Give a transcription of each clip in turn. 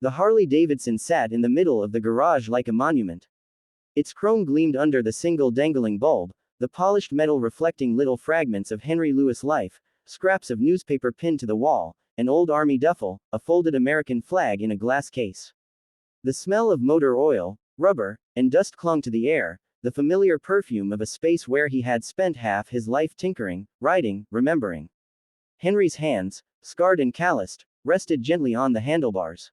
The Harley-Davidson sat in the middle of the garage like a monument. Its chrome gleamed under the single dangling bulb, the polished metal reflecting little fragments of Henry Louis' life, scraps of newspaper pinned to the wall, an old army duffel, a folded American flag in a glass case. The smell of motor oil, rubber, and dust clung to the air, the familiar perfume of a space where he had spent half his life tinkering, writing, remembering. Henry's hands, scarred and calloused, rested gently on the handlebars.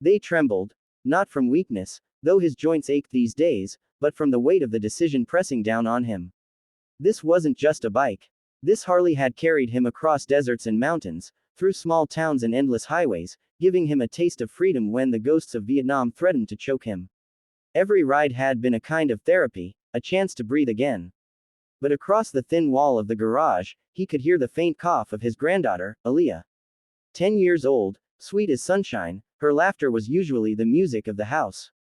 They trembled, not from weakness, though his joints ached these days, but from the weight of the decision pressing down on him. This wasn't just a bike. This Harley had carried him across deserts and mountains, through small towns and endless highways, giving him a taste of freedom when the ghosts of Vietnam threatened to choke him. Every ride had been a kind of therapy, a chance to breathe again. But across the thin wall of the garage, he could hear the faint cough of his granddaughter, Aaliyah. 10 years old, sweet as sunshine, her laughter was usually the music of the house.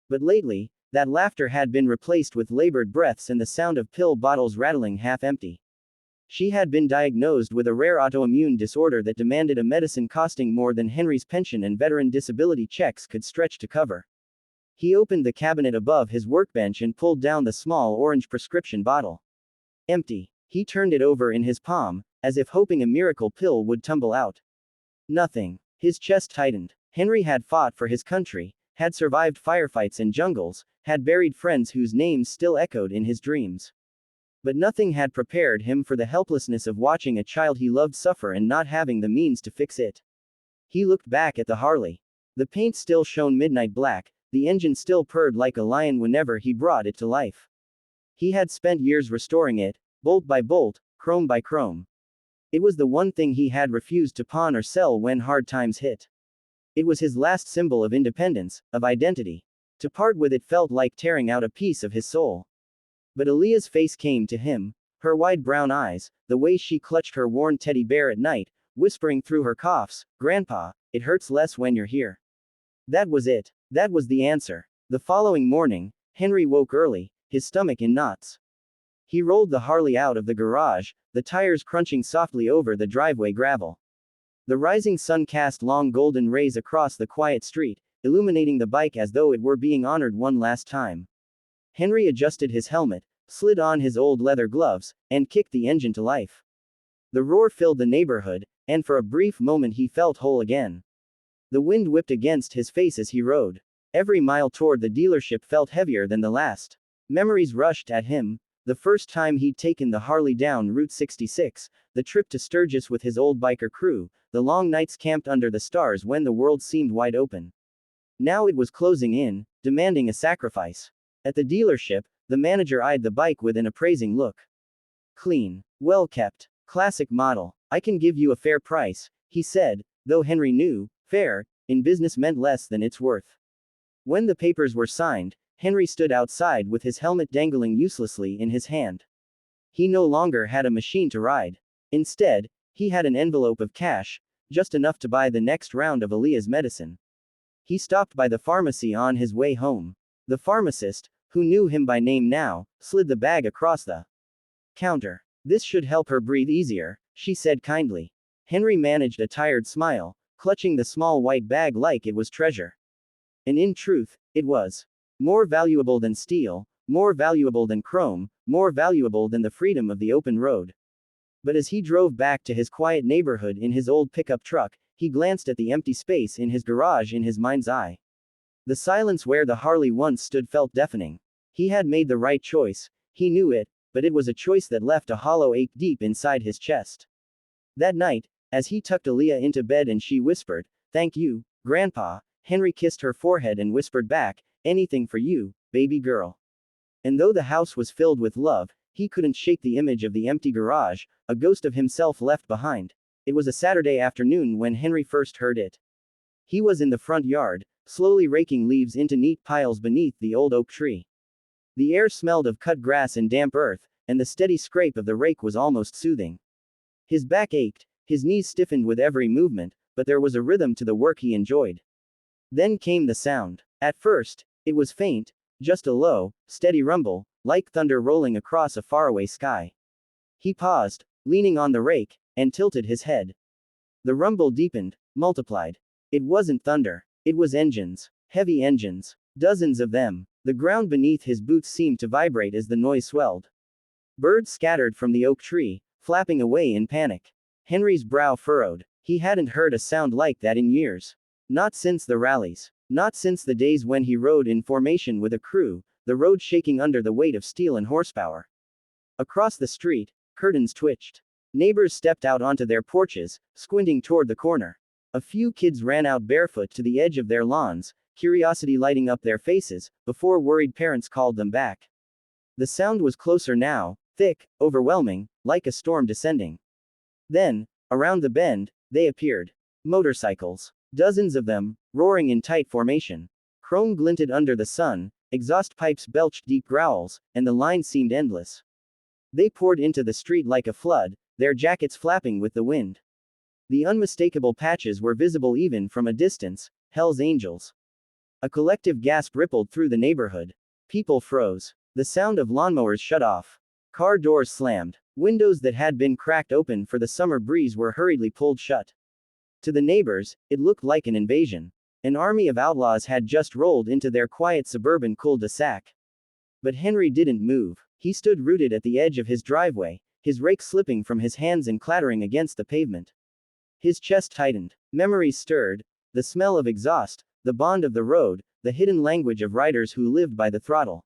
But lately, that laughter had been replaced with labored breaths and the sound of pill bottles rattling half empty. She had been diagnosed with a rare autoimmune disorder that demanded a medicine costing more than Henry's pension and veteran disability checks could stretch to cover. He opened the cabinet above his workbench and pulled down the small orange prescription bottle. Empty. He turned it over in his palm, as if hoping a miracle pill would tumble out. Nothing. His chest tightened. Henry had fought for his country, had survived firefights and jungles, had buried friends whose names still echoed in his dreams. But nothing had prepared him for the helplessness of watching a child he loved suffer and not having the means to fix it. He looked back at the Harley. The paint still shone midnight black, the engine still purred like a lion whenever he brought it to life. He had spent years restoring it, bolt by bolt, chrome by chrome. It was the one thing he had refused to pawn or sell when hard times hit. It was his last symbol of independence, of identity. To part with it felt like tearing out a piece of his soul. But Aaliyah's face came to him, her wide brown eyes, the way she clutched her worn teddy bear at night, whispering through her coughs, "Grandpa, it hurts less when you're here." That was it. That was the answer. The following morning, Henry woke early, his stomach in knots. He rolled the Harley out of the garage, the tires crunching softly over the driveway gravel. The rising sun cast long golden rays across the quiet street, illuminating the bike as though it were being honored one last time. Henry adjusted his helmet, slid on his old leather gloves, and kicked the engine to life. The roar filled the neighborhood, and for a brief moment he felt whole again. The wind whipped against his face as he rode. Every mile toward the dealership felt heavier than the last. Memories rushed at him. The first time he'd taken the Harley down Route 66, the trip to Sturgis with his old biker crew, the long nights camped under the stars when the world seemed wide open. Now it was closing in, demanding a sacrifice. At the dealership, the manager eyed the bike with an appraising look. Clean. Well kept. Classic model. "I can give you a fair price," he said, though Henry knew, fair, in business meant less than it's worth. When the papers were signed, Henry stood outside with his helmet dangling uselessly in his hand. He no longer had a machine to ride. Instead, he had an envelope of cash, just enough to buy the next round of Aaliyah's medicine. He stopped by the pharmacy on his way home. The pharmacist, who knew him by name now, slid the bag across the counter. "This should help her breathe easier," she said kindly. Henry managed a tired smile, clutching the small white bag like it was treasure. And in truth, it was. More valuable than steel, more valuable than chrome, more valuable than the freedom of the open road. But as he drove back to his quiet neighborhood in his old pickup truck, he glanced at the empty space in his garage in his mind's eye. The silence where the Harley once stood felt deafening. He had made the right choice, he knew it, but it was a choice that left a hollow ache deep inside his chest. That night, as he tucked Aaliyah into bed and she whispered, "Thank you, Grandpa," Henry kissed her forehead and whispered back, "Anything for you, baby girl." And though the house was filled with love, he couldn't shake the image of the empty garage, a ghost of himself left behind. It was a Saturday afternoon when Henry first heard it. He was in the front yard, slowly raking leaves into neat piles beneath the old oak tree. The air smelled of cut grass and damp earth, and the steady scrape of the rake was almost soothing. His back ached, his knees stiffened with every movement, but there was a rhythm to the work he enjoyed. Then came the sound. At first, it was faint, just a low, steady rumble, like thunder rolling across a faraway sky. He paused, leaning on the rake, and tilted his head. The rumble deepened, multiplied. It wasn't thunder. It was engines. Heavy engines. Dozens of them. The ground beneath his boots seemed to vibrate as the noise swelled. Birds scattered from the oak tree, flapping away in panic. Henry's brow furrowed. He hadn't heard a sound like that in years. Not since the rallies. Not since the days when he rode in formation with a crew, the road shaking under the weight of steel and horsepower. Across the street, curtains twitched. Neighbors stepped out onto their porches, squinting toward the corner. A few kids ran out barefoot to the edge of their lawns, curiosity lighting up their faces, before worried parents called them back. The sound was closer now, thick, overwhelming, like a storm descending. Then, around the bend, they appeared. Motorcycles. Dozens of them, roaring in tight formation. Chrome glinted under the sun, exhaust pipes belched deep growls, and the line seemed endless. They poured into the street like a flood, their jackets flapping with the wind. The unmistakable patches were visible even from a distance, Hell's Angels. A collective gasp rippled through the neighborhood. People froze. The sound of lawnmowers shut off. Car doors slammed. Windows that had been cracked open for the summer breeze were hurriedly pulled shut. To the neighbors, it looked like an invasion. An army of outlaws had just rolled into their quiet suburban cul-de-sac. But Henry didn't move. He stood rooted at the edge of his driveway, his rake slipping from his hands and clattering against the pavement. His chest tightened. Memories stirred. The smell of exhaust, the bond of the road, the hidden language of riders who lived by the throttle.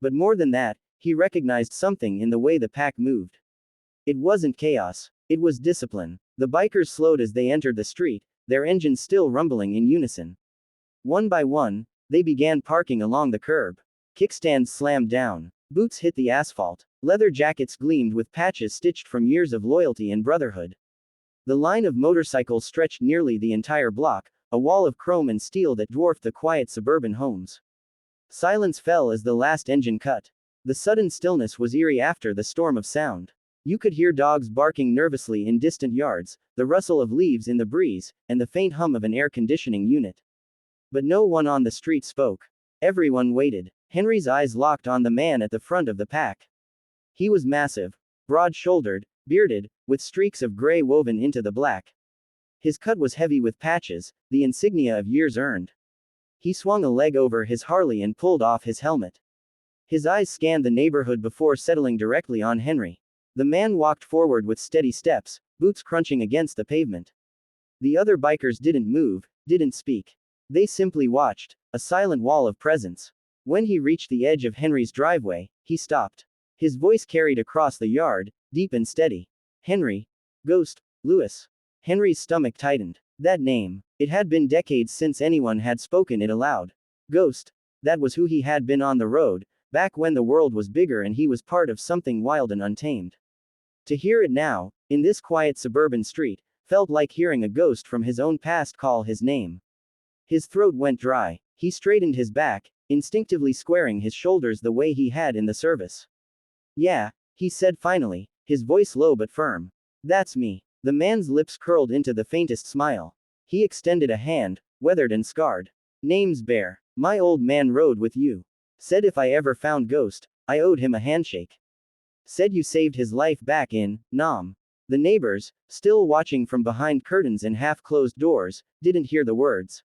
But more than that, he recognized something in the way the pack moved. It wasn't chaos. It was discipline. The bikers slowed as they entered the street, their engines still rumbling in unison. One by one, they began parking along the curb. Kickstands slammed down. Boots hit the asphalt. Leather jackets gleamed with patches stitched from years of loyalty and brotherhood. The line of motorcycles stretched nearly the entire block, a wall of chrome and steel that dwarfed the quiet suburban homes. Silence fell as the last engine cut. The sudden stillness was eerie after the storm of sound. You could hear dogs barking nervously in distant yards, the rustle of leaves in the breeze, and the faint hum of an air conditioning unit. But no one on the street spoke. Everyone waited. Henry's eyes locked on the man at the front of the pack. He was massive, broad-shouldered, bearded, with streaks of gray woven into the black. His cut was heavy with patches, the insignia of years earned. He swung a leg over his Harley and pulled off his helmet. His eyes scanned the neighborhood before settling directly on Henry. The man walked forward with steady steps, boots crunching against the pavement. The other bikers didn't move, didn't speak. They simply watched, a silent wall of presence. When he reached the edge of Henry's driveway, he stopped. His voice carried across the yard, deep and steady. Henry. Ghost. Lewis. Henry's stomach tightened. That name. It had been decades since anyone had spoken it aloud. Ghost. That was who he had been on the road, back when the world was bigger and he was part of something wild and untamed. To hear it now, in this quiet suburban street, felt like hearing a ghost from his own past call his name. His throat went dry. He straightened his back, instinctively squaring his shoulders the way he had in the service. Yeah, he said finally, his voice low but firm. That's me. The man's lips curled into the faintest smile. He extended a hand, weathered and scarred. Name's Bear. My old man rode with you. Said if I ever found Ghost, I owed him a handshake. Said you saved his life back in Nam. The neighbors, still watching from behind curtains and half-closed doors, didn't hear the words.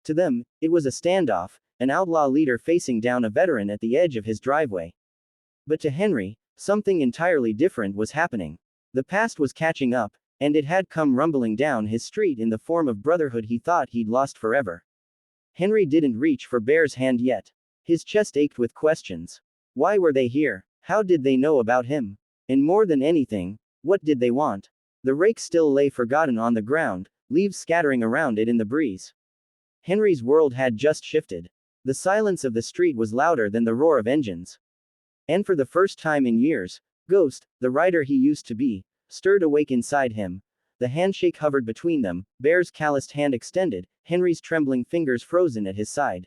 To them, it was a standoff, an outlaw leader facing down a veteran at the edge of his driveway. But to Henry, something entirely different was happening. The past was catching up, and it had come rumbling down his street in the form of brotherhood he thought he'd lost forever. Henry didn't reach for Bear's hand yet. His chest ached with questions. Why were they here? How did they know about him? And more than anything, what did they want? The rake still lay forgotten on the ground, leaves scattering around it in the breeze. Henry's world had just shifted. The silence of the street was louder than the roar of engines. And for the first time in years, Ghost, the rider he used to be, stirred awake inside him. The handshake hovered between them, Bear's calloused hand extended, Henry's trembling fingers frozen at his side.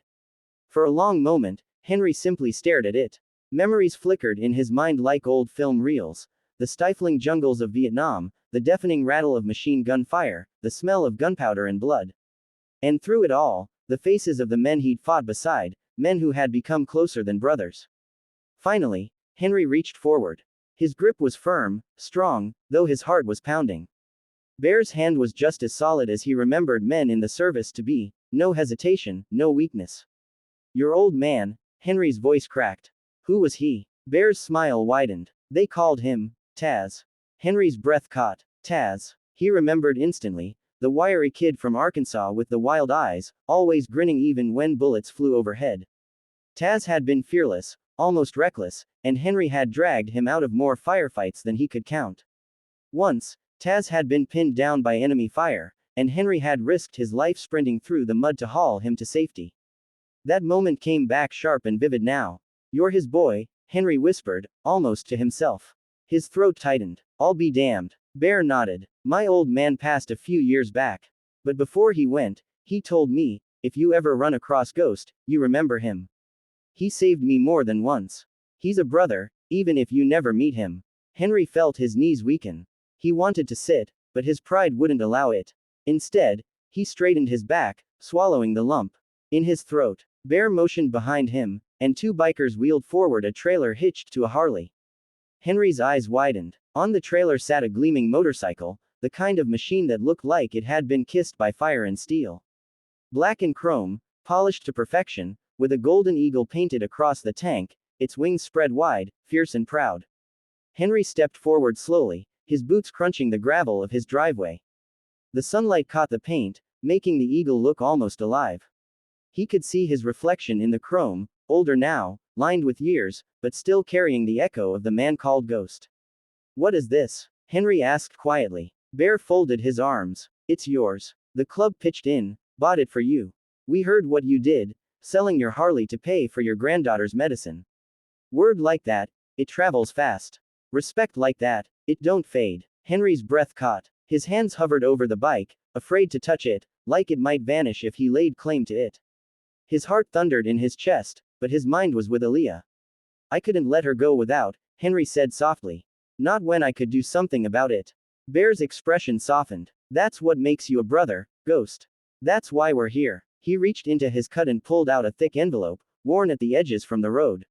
For a long moment, Henry simply stared at it. Memories flickered in his mind like old film reels. The stifling jungles of Vietnam, the deafening rattle of machine gun fire, the smell of gunpowder and blood. And through it all, the faces of the men he'd fought beside, men who had become closer than brothers. Finally, Henry reached forward. His grip was firm, strong, though his heart was pounding. Bear's hand was just as solid as he remembered men in the service to be, No hesitation, no weakness. Your old man, Henry's voice cracked. Who was he? Bear's smile widened. They called him Taz. Henry's breath caught. Taz. He remembered instantly, the wiry kid from Arkansas with the wild eyes, always grinning even when bullets flew overhead. Taz had been fearless, almost reckless, and Henry had dragged him out of more firefights than he could count. Once, Taz had been pinned down by enemy fire, and Henry had risked his life sprinting through the mud to haul him to safety. That moment came back sharp and vivid now. You're his boy, Henry whispered, almost to himself. His throat tightened. I'll be damned. Bear nodded. My old man passed a few years back. But before he went, he told me, if you ever run across Ghost, you remember him. He saved me more than once. He's a brother, even if you never meet him. Henry felt his knees weaken. He wanted to sit, but his pride wouldn't allow it. Instead, he straightened his back, swallowing the lump in his throat. Bear motioned behind him, and two bikers wheeled forward a trailer hitched to a Harley. Henry's eyes widened. On the trailer sat a gleaming motorcycle, the kind of machine that looked like it had been kissed by fire and steel. Black and chrome, polished to perfection, with a golden eagle painted across the tank, its wings spread wide, fierce and proud. Henry stepped forward slowly, his boots crunching the gravel of his driveway. The sunlight caught the paint, making the eagle look almost alive. He could see his reflection in the chrome, older now, lined with years, but still carrying the echo of the man called Ghost. What is this? Henry asked quietly. Bear folded his arms. It's yours. The club pitched in, bought it for you. We heard what you did, selling your Harley to pay for your granddaughter's medicine. Word like that, it travels fast. Respect like that, it don't fade. Henry's breath caught. His hands hovered over the bike, afraid to touch it, like it might vanish if he laid claim to it. His heart thundered in his chest, but his mind was with Aaliyah. I couldn't let her go without, Henry said softly. Not when I could do something about it. Bear's expression softened. That's what makes you a brother, Ghost. That's why we're here. He reached into his coat and pulled out a thick envelope, worn at the edges from the road.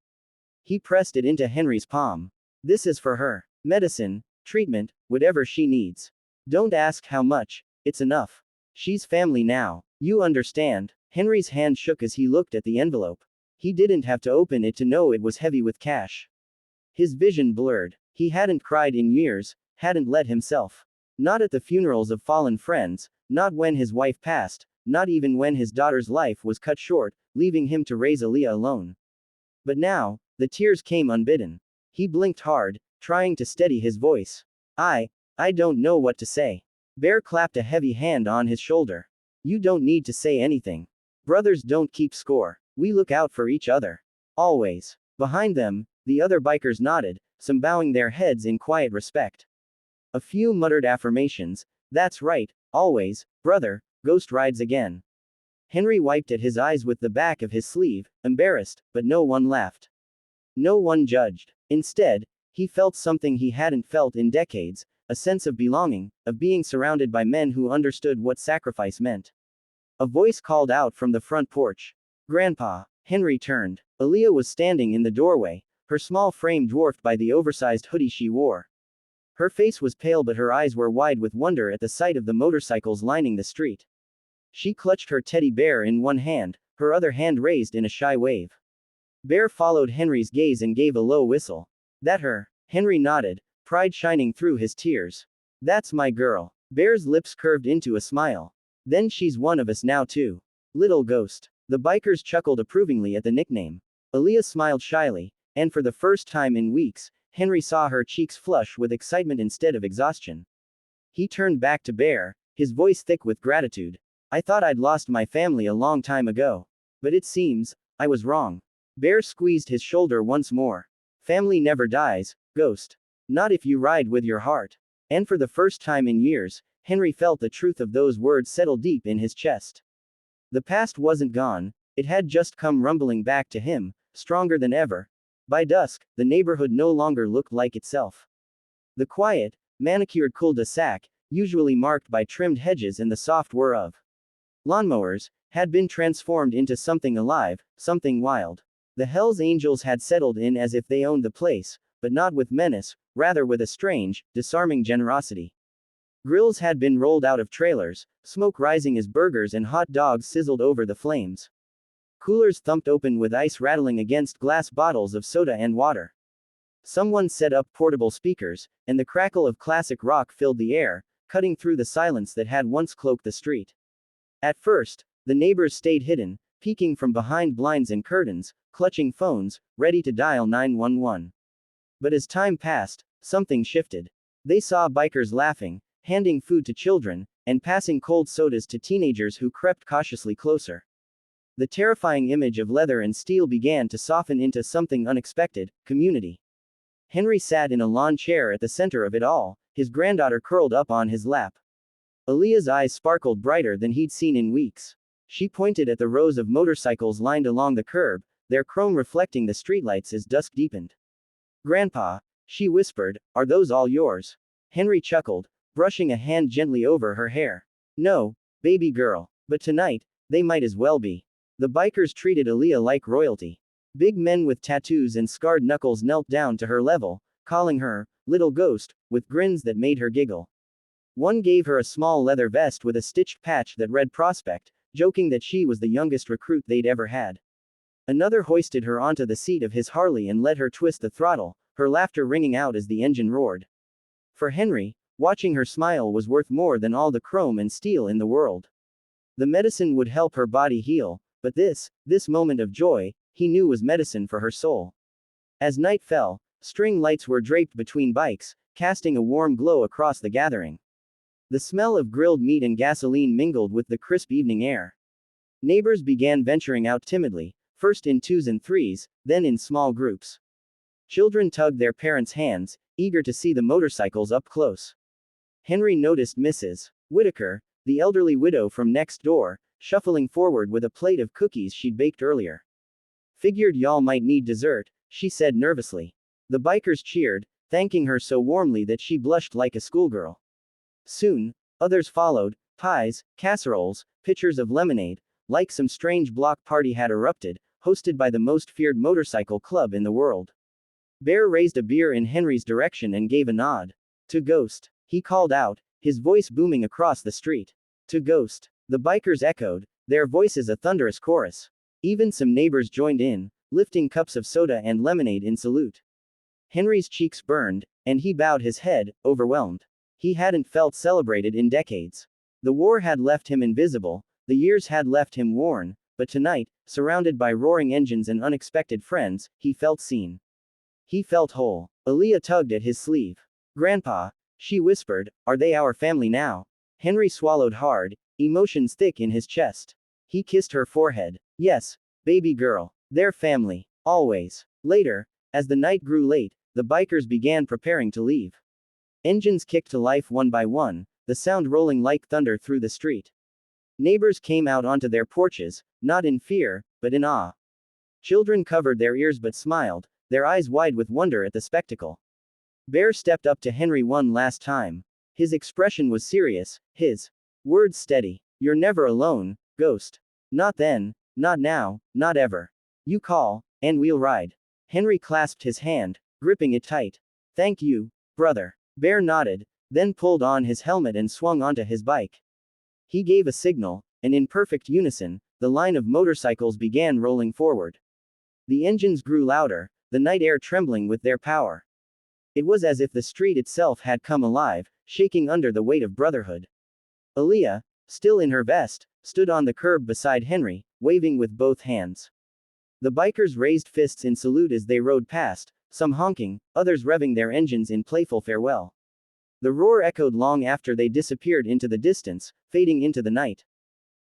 He pressed it into Henry's palm. This is for her. Medicine, treatment, whatever she needs. Don't ask how much, it's enough. She's family now. You understand. Henry's hand shook as he looked at the envelope. He didn't have to open it to know it was heavy with cash. His vision blurred. He hadn't cried in years, hadn't let himself. Not at the funerals of fallen friends, not when his wife passed, not even when his daughter's life was cut short, leaving him to raise Aaliyah alone. But now, the tears came unbidden. He blinked hard, trying to steady his voice. I don't know what to say. Bear clapped a heavy hand on his shoulder. You don't need to say anything. Brothers don't keep score. We look out for each other. Always. Behind them, the other bikers nodded, some bowing their heads in quiet respect. A few muttered affirmations. That's right, always, brother. Ghost rides again. Henry wiped at his eyes with the back of his sleeve, embarrassed, but no one laughed. No one judged. Instead, he felt something he hadn't felt in decades, a sense of belonging, of being surrounded by men who understood what sacrifice meant. A voice called out from the front porch. Grandpa. Henry turned. Aaliyah was standing in the doorway, her small frame dwarfed by the oversized hoodie she wore. Her face was pale but her eyes were wide with wonder at the sight of the motorcycles lining the street. She clutched her teddy bear in one hand, her other hand raised in a shy wave. Bear followed Henry's gaze and gave a low whistle. That her? Henry nodded, pride shining through his tears. That's my girl. Bear's lips curved into a smile. Then she's one of us now too. Little Ghost. The bikers chuckled approvingly at the nickname. Aaliyah smiled shyly, and for the first time in weeks, Henry saw her cheeks flush with excitement instead of exhaustion. He turned back to Bear, his voice thick with gratitude. I thought I'd lost my family a long time ago. But it seems, I was wrong. Bear squeezed his shoulder once more. Family never dies, Ghost. Not if you ride with your heart. And for the first time in years, Henry felt the truth of those words settle deep in his chest. The past wasn't gone, it had just come rumbling back to him, stronger than ever. By dusk, the neighborhood no longer looked like itself. The quiet, manicured cul-de-sac, usually marked by trimmed hedges and the soft whir of lawnmowers, had been transformed into something alive, something wild. The Hells Angels had settled in as if they owned the place, but not with menace, rather with a strange, disarming generosity. Grills had been rolled out of trailers, smoke rising as burgers and hot dogs sizzled over the flames. Coolers thumped open with ice rattling against glass bottles of soda and water. Someone set up portable speakers, and the crackle of classic rock filled the air, cutting through the silence that had once cloaked the street. At first, the neighbors stayed hidden, peeking from behind blinds and curtains, clutching phones, ready to dial 911. But as time passed, something shifted. They saw bikers laughing, handing food to children, and passing cold sodas to teenagers who crept cautiously closer. The terrifying image of leather and steel began to soften into something unexpected: community. Henry sat in a lawn chair at the center of it all, his granddaughter curled up on his lap. Aaliyah's eyes sparkled brighter than he'd seen in weeks. She pointed at the rows of motorcycles lined along the curb, their chrome reflecting the streetlights as dusk deepened. "Grandpa," she whispered, "are those all yours?" Henry chuckled, brushing a hand gently over her hair. "No, baby girl. But tonight, they might as well be." The bikers treated Aaliyah like royalty. Big men with tattoos and scarred knuckles knelt down to her level, calling her "little ghost," with grins that made her giggle. One gave her a small leather vest with a stitched patch that read Prospect, joking that she was the youngest recruit they'd ever had. Another hoisted her onto the seat of his Harley and let her twist the throttle, her laughter ringing out as the engine roared. For Henry, watching her smile was worth more than all the chrome and steel in the world. The medicine would help her body heal, but this moment of joy, he knew was medicine for her soul. As night fell, string lights were draped between bikes, casting a warm glow across the gathering. The smell of grilled meat and gasoline mingled with the crisp evening air. Neighbors began venturing out timidly, first in twos and threes, then in small groups. Children tugged their parents' hands, eager to see the motorcycles up close. Henry noticed Mrs. Whitaker, the elderly widow from next door, shuffling forward with a plate of cookies she'd baked earlier. "Figured y'all might need dessert," she said nervously. The bikers cheered, thanking her so warmly that she blushed like a schoolgirl. Soon, others followed, pies, casseroles, pitchers of lemonade, like some strange block party had erupted, hosted by the most feared motorcycle club in the world. Bear raised a beer in Henry's direction and gave a nod. "To Ghost," he called out, his voice booming across the street. "To Ghost." The bikers echoed, their voices a thunderous chorus. Even some neighbors joined in, lifting cups of soda and lemonade in salute. Henry's cheeks burned, and he bowed his head, overwhelmed. He hadn't felt celebrated in decades. The war had left him invisible, the years had left him worn, but tonight, surrounded by roaring engines and unexpected friends, he felt seen. He felt whole. Aaliyah tugged at his sleeve. "Grandpa," she whispered, "are they our family now?" Henry swallowed hard, emotions thick in his chest. He kissed her forehead. "Yes, baby girl. They're family. Always." Later, as the night grew late, the bikers began preparing to leave. Engines kicked to life one by one, the sound rolling like thunder through the street. Neighbors came out onto their porches, not in fear, but in awe. Children covered their ears but smiled, their eyes wide with wonder at the spectacle. Bear stepped up to Henry one last time. His expression was serious, his words steady. "You're never alone, Ghost. Not then, not now, not ever. You call, and we'll ride." Henry clasped his hand, gripping it tight. "Thank you, brother." Bear nodded, then pulled on his helmet and swung onto his bike. He gave a signal, and in perfect unison, the line of motorcycles began rolling forward. The engines grew louder, the night air trembling with their power. It was as if the street itself had come alive, shaking under the weight of brotherhood. Aaliyah, still in her vest, stood on the curb beside Henry, waving with both hands. The bikers raised fists in salute as they rode past, some honking, others revving their engines in playful farewell. The roar echoed long after they disappeared into the distance, fading into the night.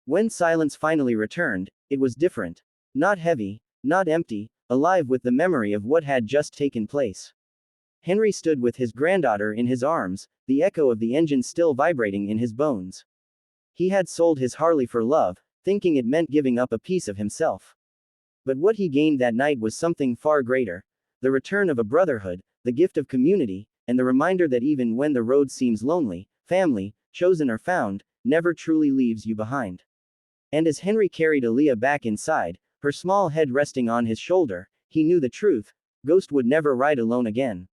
When silence finally returned, it was different. Not heavy, not empty, alive with the memory of what had just taken place. Henry stood with his granddaughter in his arms, the echo of the engine still vibrating in his bones. He had sold his Harley for love, thinking it meant giving up a piece of himself. But what he gained that night was something far greater: the return of a brotherhood, the gift of community, and the reminder that even when the road seems lonely, family, chosen or found, never truly leaves you behind. And as Henry carried Aaliyah back inside, her small head resting on his shoulder, he knew the truth: Ghost would never ride alone again.